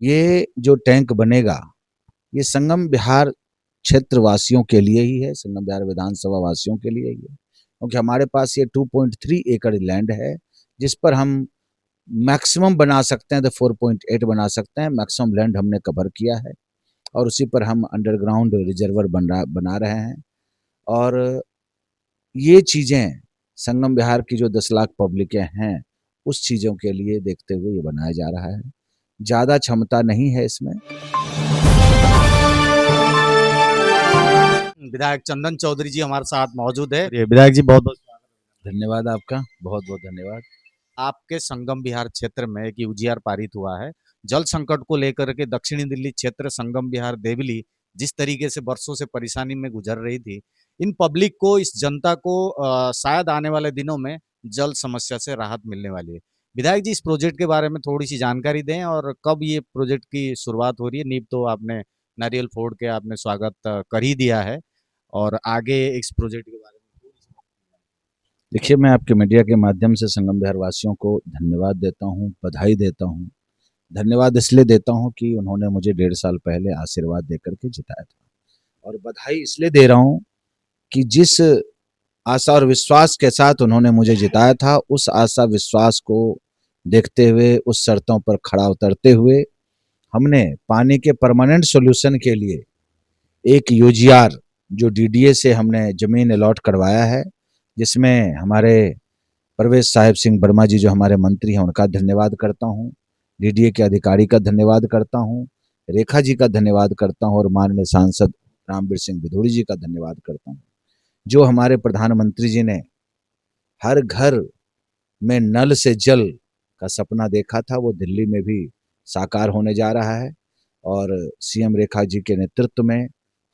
ये जो टैंक बनेगा, ये संगम विहार क्षेत्र वासियों के लिए ही है, संगम विहार विधानसभा वासियों के लिए ही है। क्योंकि हमारे पास ये 2.3 एकड़ लैंड है, जिस पर हम मैक्सिमम बना सकते हैं, तो 4.8 बना सकते हैं। मैक्सिमम लैंड हमने कवर किया है और उसी पर हम अंडरग्राउंड रिजर्वर बना रहे हैं। और ये चीज़ें संगम विहार की जो 10 लाख पब्लिकें हैं, उस चीज़ों के लिए देखते हुए ये बनाया जा रहा है। ज़्यादा क्षमता नहीं है इसमें। विधायक चंदन चौधरी जी हमारे साथ मौजूद है। ये विधायक जी बहुत बहुत धन्यवाद आपका, बहुत-बहुत धन्यवाद। आपके संगम विहार क्षेत्र में एक यूजीआर पारित हुआ है। जल संकट को लेकर के दक्षिणी दिल्ली क्षेत्र संगम विहार देवली जिस तरीके से वर्षों से परेशानी में गुजर रही थी, इन पब्लिक को, इस जनता को शायद आने वाले दिनों में जल समस्या से राहत मिलने वाली है। विधायक जी, इस प्रोजेक्ट के बारे में थोड़ी सी जानकारी दें और कब ये प्रोजेक्ट की शुरुआत हो रही है। नींव तो आपने नारियल फोड़ के आपने स्वागत कर ही दिया है और आगे इस प्रोजेक्ट के बारे में थोड़ी सी देखिए, मैं आपके मीडिया के माध्यम से संगम विहार वासियों को धन्यवाद देता हूँ, बधाई देता हूँ। धन्यवाद इसलिए देता हूँ कि उन्होंने मुझे 1.5 साल पहले आशीर्वाद देकर के जिताया था, और बधाई इसलिए दे रहा हूँ कि जिस आशा और विश्वास के साथ उन्होंने मुझे जिताया था, उस आशा विश्वास को देखते हुए, उस शर्तों पर खड़ा उतरते हुए, हमने पानी के परमानेंट सॉल्यूशन के लिए एक यूजीआर जो डीडीए से हमने ज़मीन अलॉट करवाया है, जिसमें हमारे परवेश साहिब सिंह वर्मा जी जो हमारे मंत्री हैं, उनका धन्यवाद करता हूँ, डीडीए के अधिकारी का धन्यवाद करता हूँ, रेखा जी का धन्यवाद करता हूँ और माननीय सांसद रामवीर सिंह विधोड़ी जी का धन्यवाद करता हूँ। जो हमारे प्रधानमंत्री जी ने हर घर में नल से जल का सपना देखा था, वो दिल्ली में भी साकार होने जा रहा है। और सीएम रेखा जी के नेतृत्व में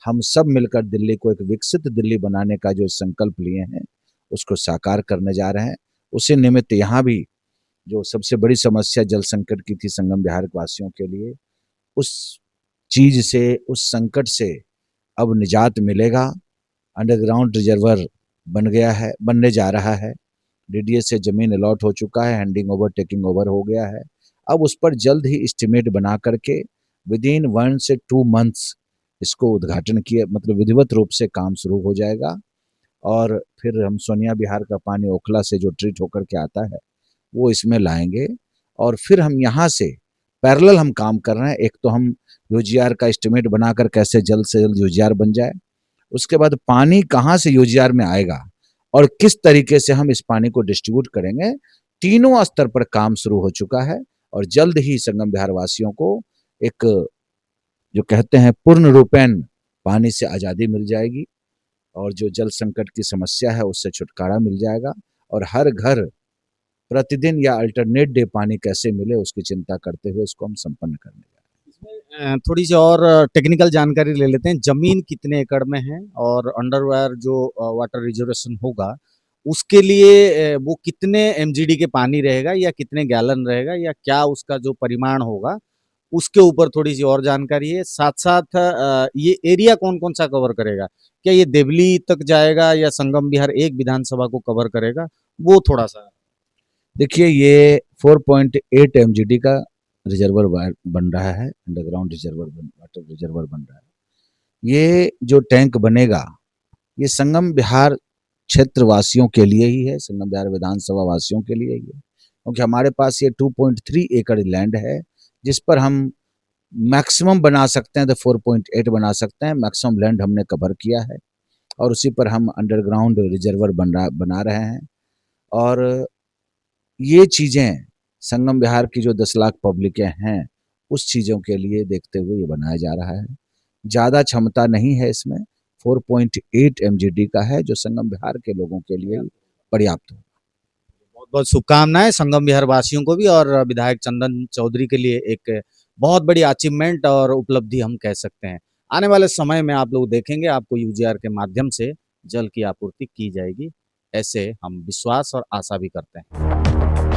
हम सब मिलकर दिल्ली को एक विकसित दिल्ली बनाने का जो संकल्प लिए हैं, उसको साकार करने जा रहे हैं। उसी निमित्त यहाँ भी जो सबसे बड़ी समस्या जल संकट की थी संगम विहार वासियों के लिए, उस चीज से, उस संकट से अब निजात मिलेगा। अंडरग्राउंड रिजर्वर बन गया है, बनने जा रहा है। डीडीए से जमीन अलॉट हो चुका है, हैंडिंग ओवर टेकिंग ओवर हो गया है। अब उस पर जल्द ही एस्टिमेट बना करके विद इन 1 से 2 मंथ्स इसको उद्घाटन किया, मतलब विधिवत रूप से काम शुरू हो जाएगा। और फिर हम सोनिया विहार का पानी ओखला से जो ट्रीट होकर के आता है, वो इसमें लाएंगे। और फिर हम यहाँ से पैरेलल हम काम कर रहे हैं। एक तो हम यूजीआर का एस्टिमेट बनाकर कैसे जल्द से जल्द यूजीआर बन जाए, उसके बाद पानी कहाँ से यूजीआर में आएगा और किस तरीके से हम इस पानी को डिस्ट्रीब्यूट करेंगे, तीनों स्तर पर काम शुरू हो चुका है। और जल्द ही संगम विहार वासियों को एक जो कहते हैं पूर्ण रूपेण पानी से आज़ादी मिल जाएगी और जो जल संकट की समस्या है उससे छुटकारा मिल जाएगा। और हर घर प्रतिदिन या अल्टरनेट डे पानी कैसे मिले उसकी चिंता करते हुए इसको हम संपन्न करने जा रहे हैं। थोड़ी सी और टेक्निकल जानकारी ले लेते हैं। जमीन कितने एकड़ में है और अंडरवायर जो वाटर रिजर्वेशन होगा उसके लिए वो कितने एमजीडी के पानी रहेगा या कितने गैलन रहेगा या क्या उसका जो परिमाण होगा, उसके ऊपर थोड़ी सी और जानकारी है। साथ साथ ये एरिया कौन कौन सा कवर करेगा, क्या ये देवली तक जाएगा या संगम विहार एक विधानसभा को कवर करेगा, वो थोड़ा सा। देखिए, ये 4.8 एमजीडी का रिजर्वर बन रहा है, अंडरग्राउंड रिजर्वर वाटर रिजर्वर बन रहा है। ये जो टैंक बनेगा, ये संगम विहार क्षेत्र वासियों के लिए ही है, संगम विहार विधानसभा वासियों के लिए ही है। क्योंकि हमारे पास ये 2.3 एकड़ लैंड है, जिस पर हम मैक्सिमम बना सकते हैं, तो 4.8 बना सकते हैं। मैक्सिमम लैंड हमने कवर किया है और उसी पर हम अंडरग्राउंड रिजर्वर बना रहे हैं। और ये चीज़ें संगम विहार की जो 10 लाख पब्लिकें हैं, उस चीज़ों के लिए देखते हुए ये बनाया जा रहा है। ज़्यादा क्षमता नहीं है इसमें, 4.8 एमजीडी का है, जो संगम विहार के लोगों के लिए पर्याप्त हो। बहुत बहुत शुभकामनाएं संगम विहार वासियों को भी और विधायक चंदन चौधरी के लिए एक बहुत बड़ी अचीवमेंट और उपलब्धि हम कह सकते हैं। आने वाले समय में आप लोग देखेंगे आपको यूजीआर के माध्यम से जल की आपूर्ति की जाएगी, ऐसे हम विश्वास और आशा भी करते हैं।